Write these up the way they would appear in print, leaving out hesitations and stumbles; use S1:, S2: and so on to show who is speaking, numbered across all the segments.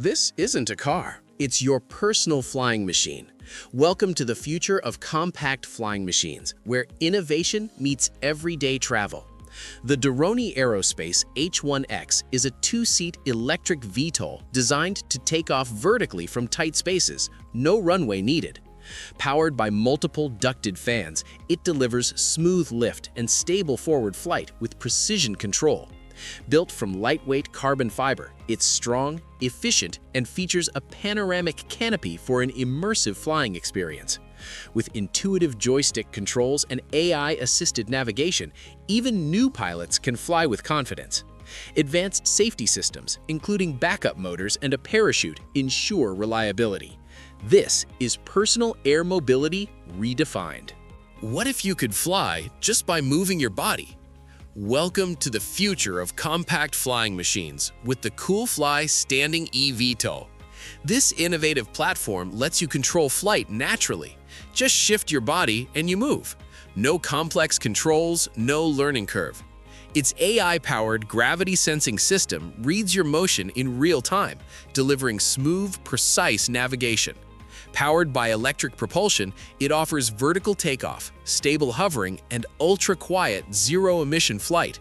S1: This isn't a car. It's your personal flying machine. Welcome to the future of compact flying machines, where innovation meets everyday travel. The Doroni Aerospace H1X is a two-seat electric VTOL designed to take off vertically from tight spaces, no runway needed. Powered by multiple ducted fans, it delivers smooth lift and stable forward flight with precision control. Built from lightweight carbon fiber, it's strong, efficient, and features a panoramic canopy for an immersive flying experience. With intuitive joystick controls and AI-assisted navigation, even new pilots can fly with confidence. Advanced safety systems, including backup motors and a parachute, ensure reliability. This is personal air mobility redefined. What if you could fly just by moving your body? Welcome to the future of compact flying machines with the Coolfly standing eVTOL. This innovative platform lets you control flight naturally. Just shift your body and you move. No complex controls, no learning curve. Its AI-powered gravity-sensing system reads your motion in real time, delivering smooth, precise navigation. Powered by electric propulsion, it offers vertical takeoff, stable hovering, and ultra-quiet, zero-emission flight.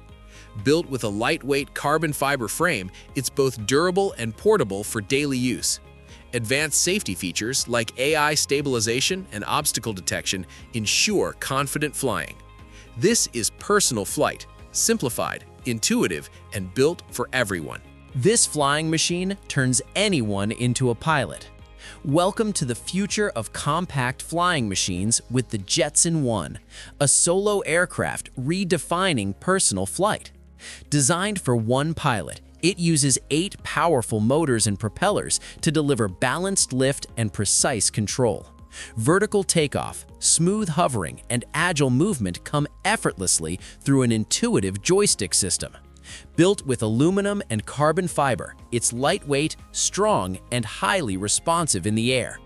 S1: Built with a lightweight carbon fiber frame, it's both durable and portable for daily use. Advanced safety features like AI stabilization and obstacle detection ensure confident flying. This is personal flight, simplified, intuitive, and built for everyone.
S2: This flying machine turns anyone into a pilot. Welcome to the future of compact flying machines with the Jetson 1, a solo aircraft redefining personal flight. Designed for one pilot, it uses 8 powerful motors and propellers to deliver balanced lift and precise control. Vertical takeoff, smooth hovering, and agile movement come effortlessly through an intuitive joystick system. Built with aluminum and carbon fiber, it's lightweight, strong, and highly responsive in the air.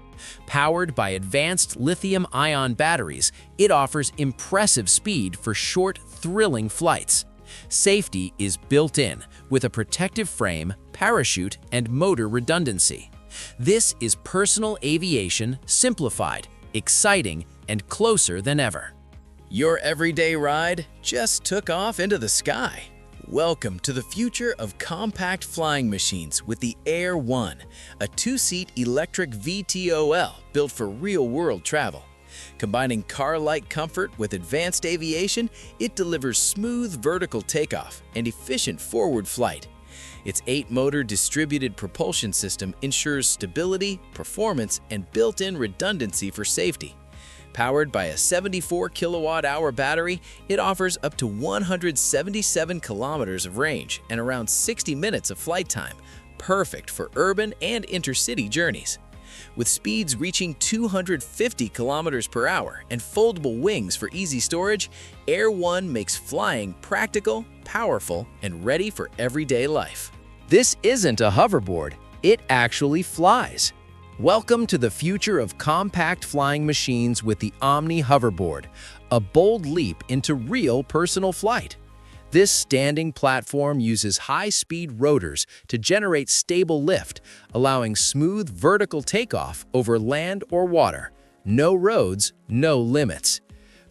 S2: Powered by advanced lithium-ion batteries, it offers impressive speed for short, thrilling flights. Safety is built in, with a protective frame, parachute, and motor redundancy. This is personal aviation simplified, exciting, and closer than ever.
S1: Your everyday ride just took off into the sky. Welcome to the future of compact flying machines with the Air1, a two-seat electric VTOL built for real-world travel. Combining car-like comfort with advanced aviation, it delivers smooth vertical takeoff and efficient forward flight. Its 8-motor distributed propulsion system ensures stability, performance, and built-in redundancy for safety. Powered by a 74 kilowatt-hour battery, it offers up to 177 kilometers of range and around 60 minutes of flight time, perfect for urban and intercity journeys. With speeds reaching 250 kilometers per hour and foldable wings for easy storage, Air1 makes flying practical, powerful, and ready for everyday life.
S2: This isn't a hoverboard, it actually flies. Welcome to the future of compact flying machines with the Omni Hoverboard, a bold leap into real personal flight. This standing platform uses high-speed rotors to generate stable lift, allowing smooth vertical takeoff over land or water. No roads, no limits.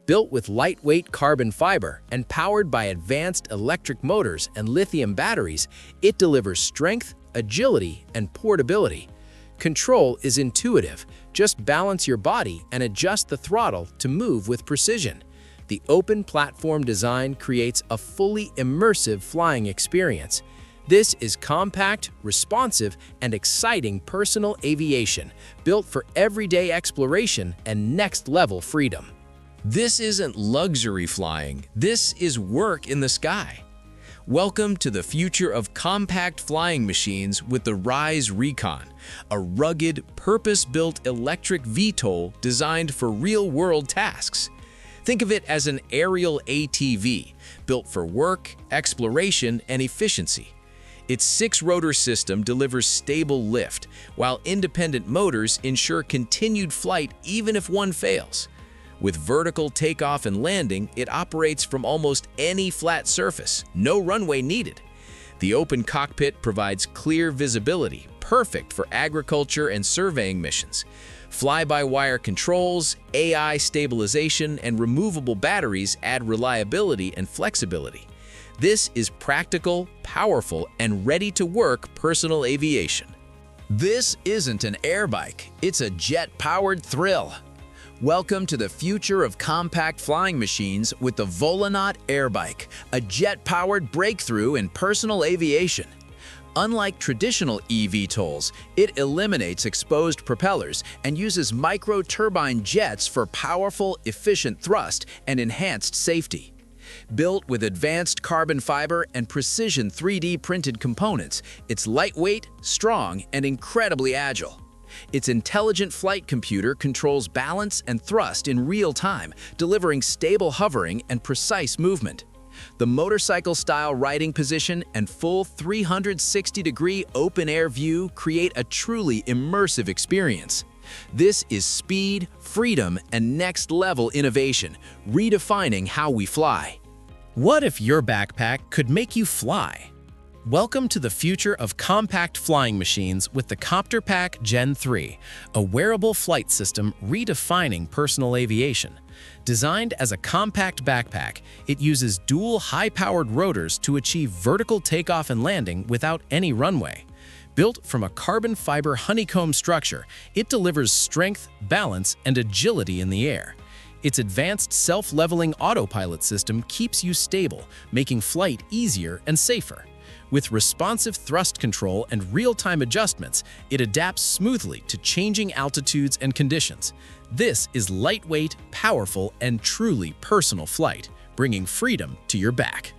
S2: Built with lightweight carbon fiber and powered by advanced electric motors and lithium batteries, it delivers strength, agility, and portability. Control is intuitive. Just balance your body and adjust the throttle to move with precision. The open platform design creates a fully immersive flying experience. This is compact, responsive, and exciting personal aviation, built for everyday exploration and next-level freedom.
S1: This isn't luxury flying, this is work in the sky. Welcome to the future of compact flying machines with the Rise Recon, a rugged, purpose-built electric VTOL designed for real-world tasks. Think of it as an aerial ATV, built for work, exploration, and efficiency. Its 6-rotor system delivers stable lift, while independent motors ensure continued flight even if one fails. With vertical takeoff and landing, it operates from almost any flat surface, no runway needed. The open cockpit provides clear visibility, perfect for agriculture and surveying missions. Fly-by-wire controls, AI stabilization, and removable batteries add reliability and flexibility. This is practical, powerful, and ready-to-work personal aviation.
S2: This isn't an air bike, it's a jet-powered thrill. Welcome to the future of compact flying machines with the Volut Airike, a jet-powered breakthrough in personal aviation. Unlike traditional eVTOLs, it eliminates exposed propellers and uses micro-turbine jets for powerful, efficient thrust and enhanced safety. Built with advanced carbon fiber and precision 3D printed components, it's lightweight, strong, and incredibly agile. Its intelligent flight computer controls balance and thrust in real time, delivering stable hovering and precise movement. The motorcycle-style riding position and full 360-degree open-air view create a truly immersive experience. This is speed, freedom, and next-level innovation, redefining how we fly.
S1: What if your backpack could make you fly? Welcome to the future of compact flying machines with the Copter Pack Gen 3, a wearable flight system redefining personal aviation. Designed as a compact backpack, it uses dual high-powered rotors to achieve vertical takeoff and landing without any runway. Built from a carbon fiber honeycomb structure, it delivers strength, balance, and agility in the air. Its advanced self-leveling autopilot system keeps you stable, making flight easier and safer. With responsive thrust control and real-time adjustments, it adapts smoothly to changing altitudes and conditions. This is lightweight, powerful, and truly personal flight, bringing freedom to your back.